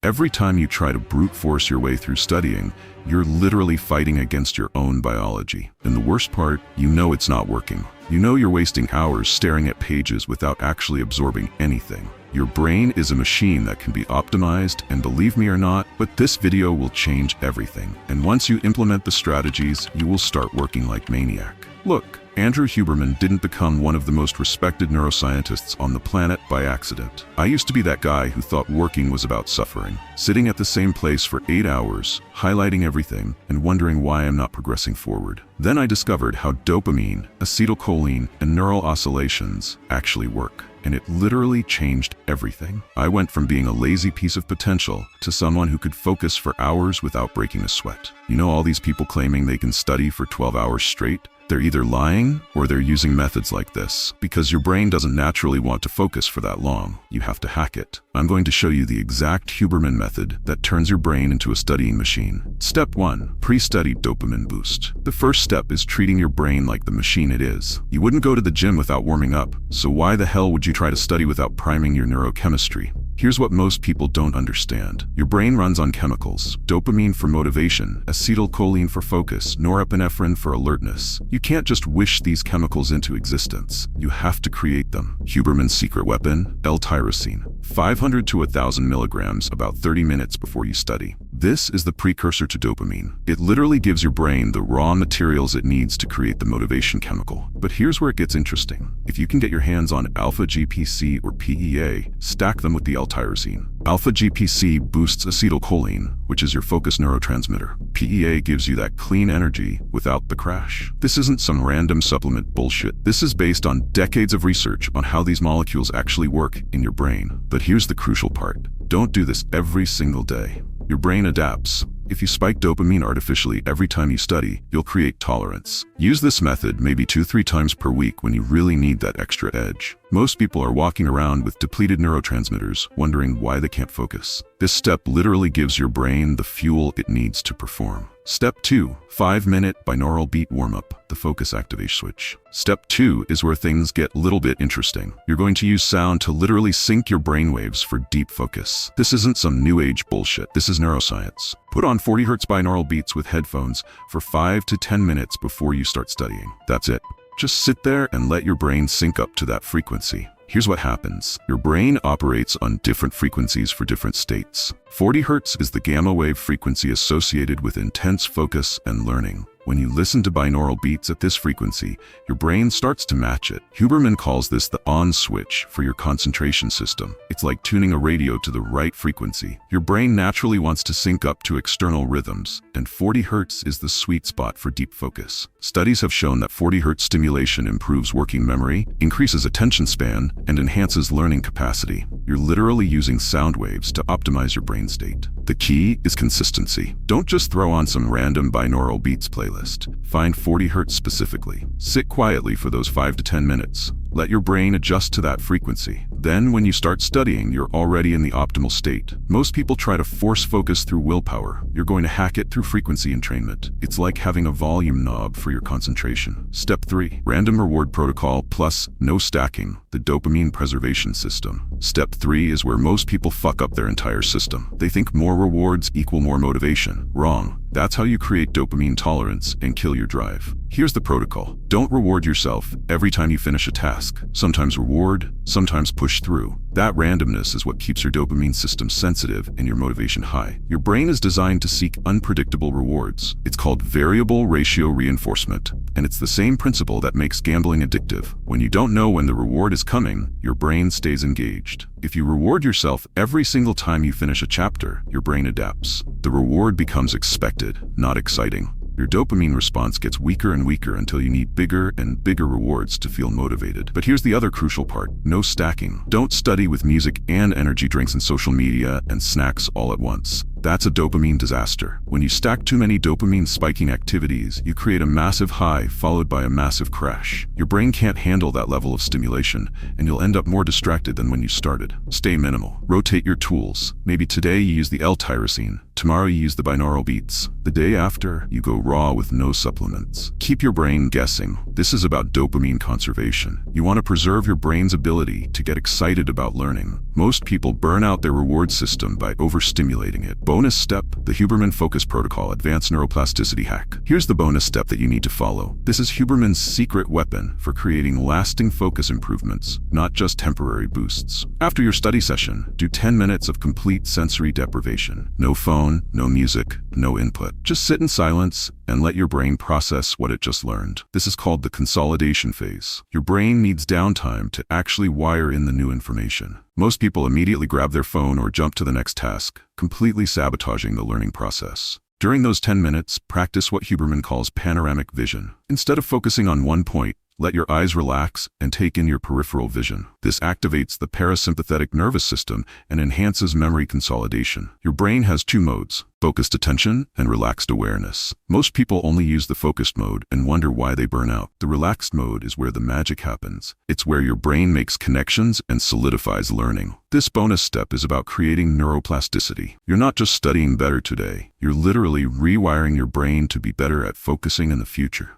Every time you try to brute force your way through studying, you're literally fighting against your own biology. And the worst part, you know it's not working. You know you're wasting hours staring at pages without actually absorbing anything. Your brain is a machine that can be optimized, and believe me or not, but this video will change everything. And once you implement the strategies, you will start working like maniac. Look, Andrew Huberman didn't become one of the most respected neuroscientists on the planet by accident. I used to be that guy who thought working was about suffering, sitting at the same place for 8 hours, highlighting everything, and wondering why I'm not progressing forward. Then I discovered how dopamine, acetylcholine, and neural oscillations actually work. And it literally changed everything. I went from being a lazy piece of potential to someone who could focus for hours without breaking a sweat. You know all these people claiming they can study for 12 hours straight? They're either lying or they're using methods like this, because your brain doesn't naturally want to focus for that long. You have to hack it. I'm going to show you the exact Huberman method that turns your brain into a studying machine. Step 1. Pre-study dopamine boost. The first step is treating your brain like the machine it is. You wouldn't go to the gym without warming up, so why the hell would you try to study without priming your neurochemistry? Here's what most people don't understand. Your brain runs on chemicals: dopamine for motivation, acetylcholine for focus, norepinephrine for alertness. You can't just wish these chemicals into existence. You have to create them. Huberman's secret weapon: L-tyrosine. 500 to 1,000 milligrams about 30 minutes before you study. This is the precursor to dopamine. It literally gives your brain the raw materials it needs to create the motivation chemical. But here's where it gets interesting. If you can get your hands on alpha-GPC or PEA, stack them with the L-tyrosine. Alpha-GPC boosts acetylcholine, which is your focus neurotransmitter. PEA gives you that clean energy without the crash. This isn't some random supplement bullshit. This is based on decades of research on how these molecules actually work in your brain. But here's the crucial part. Don't do this every single day. Your brain adapts. If you spike dopamine artificially every time you study, you'll create tolerance. Use this method maybe 2-3 times per week when you really need that extra edge. Most people are walking around with depleted neurotransmitters, wondering why they can't focus. This step literally gives your brain the fuel it needs to perform. Step 2. 5-minute binaural beat warm-up, the focus activation switch. Step 2 is where things get a little bit interesting. You're going to use sound to literally sync your brainwaves for deep focus. This isn't some new age bullshit. This is neuroscience. Put on 40 Hz binaural beats with headphones for 5 to 10 minutes before you start studying. That's it. Just sit there and let your brain sync up to that frequency. Here's what happens. Your brain operates on different frequencies for different states. 40 Hz is the gamma wave frequency associated with intense focus and learning. When you listen to binaural beats at this frequency, your brain starts to match it. Huberman calls this the on switch for your concentration system. It's like tuning a radio to the right frequency. Your brain naturally wants to sync up to external rhythms, and 40 Hz is the sweet spot for deep focus. Studies have shown that 40 Hz stimulation improves working memory, increases attention span, and enhances learning capacity. You're literally using sound waves to optimize your brain state. The key is consistency. Don't just throw on some random binaural beats playlist. Find 40 Hz specifically. Sit quietly for those 5 to 10 minutes. Let your brain adjust to that frequency. Then when you start studying, you're already in the optimal state. Most people try to force focus through willpower. You're going to hack it through frequency entrainment. It's like having a volume knob for your concentration. Step 3. Random reward protocol plus no stacking, the dopamine preservation system. Step 3 is where most people fuck up their entire system. They think more rewards equal more motivation. Wrong. That's how you create dopamine tolerance and kill your drive. Here's the protocol. Don't reward yourself every time you finish a task. Sometimes reward, sometimes push through. That randomness is what keeps your dopamine system sensitive and your motivation high. Your brain is designed to seek unpredictable rewards. It's called variable ratio reinforcement, and it's the same principle that makes gambling addictive. When you don't know when the reward is coming, your brain stays engaged. If you reward yourself every single time you finish a chapter, your brain adapts. The reward becomes expected, not exciting. Your dopamine response gets weaker and weaker until you need bigger and bigger rewards to feel motivated. But here's the other crucial part: no stacking. Don't study with music and energy drinks and social media and snacks all at once. That's a dopamine disaster. When you stack too many dopamine spiking activities, you create a massive high followed by a massive crash. Your brain can't handle that level of stimulation, and you'll end up more distracted than when you started. Stay minimal. Rotate your tools. Maybe today you use the L-tyrosine. Tomorrow you use the binaural beats. The day after, you go raw with no supplements. Keep your brain guessing. This is about dopamine conservation. You want to preserve your brain's ability to get excited about learning. Most people burn out their reward system by overstimulating it. Bonus step, the Huberman Focus Protocol Advanced Neuroplasticity Hack. Here's the bonus step that you need to follow. This is Huberman's secret weapon for creating lasting focus improvements, not just temporary boosts. After your study session, do 10 minutes of complete sensory deprivation. No phone, no music, no input. Just sit in silence and let your brain process what it just learned. This is called the consolidation phase. Your brain needs downtime to actually wire in the new information. Most people immediately grab their phone or jump to the next task, completely sabotaging the learning process. During those 10 minutes, practice what Huberman calls panoramic vision. Instead of focusing on one point, let your eyes relax and take in your peripheral vision. This activates the parasympathetic nervous system and enhances memory consolidation. Your brain has two modes: focused attention and relaxed awareness. Most people only use the focused mode and wonder why they burn out. The relaxed mode is where the magic happens. It's where your brain makes connections and solidifies learning. This bonus step is about creating neuroplasticity. You're not just studying better today, you're literally rewiring your brain to be better at focusing in the future.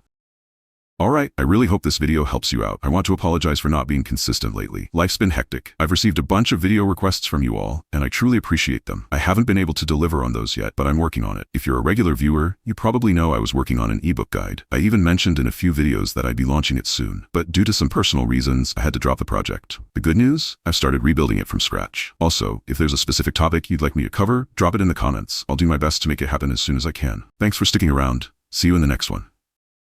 Alright, I really hope this video helps you out. I want to apologize for not being consistent lately. Life's been hectic. I've received a bunch of video requests from you all, and I truly appreciate them. I haven't been able to deliver on those yet, but I'm working on it. If you're a regular viewer, you probably know I was working on an ebook guide. I even mentioned in a few videos that I'd be launching it soon, but due to some personal reasons, I had to drop the project. The good news? I've started rebuilding it from scratch. Also, if there's a specific topic you'd like me to cover, drop it in the comments. I'll do my best to make it happen as soon as I can. Thanks for sticking around. See you in the next one.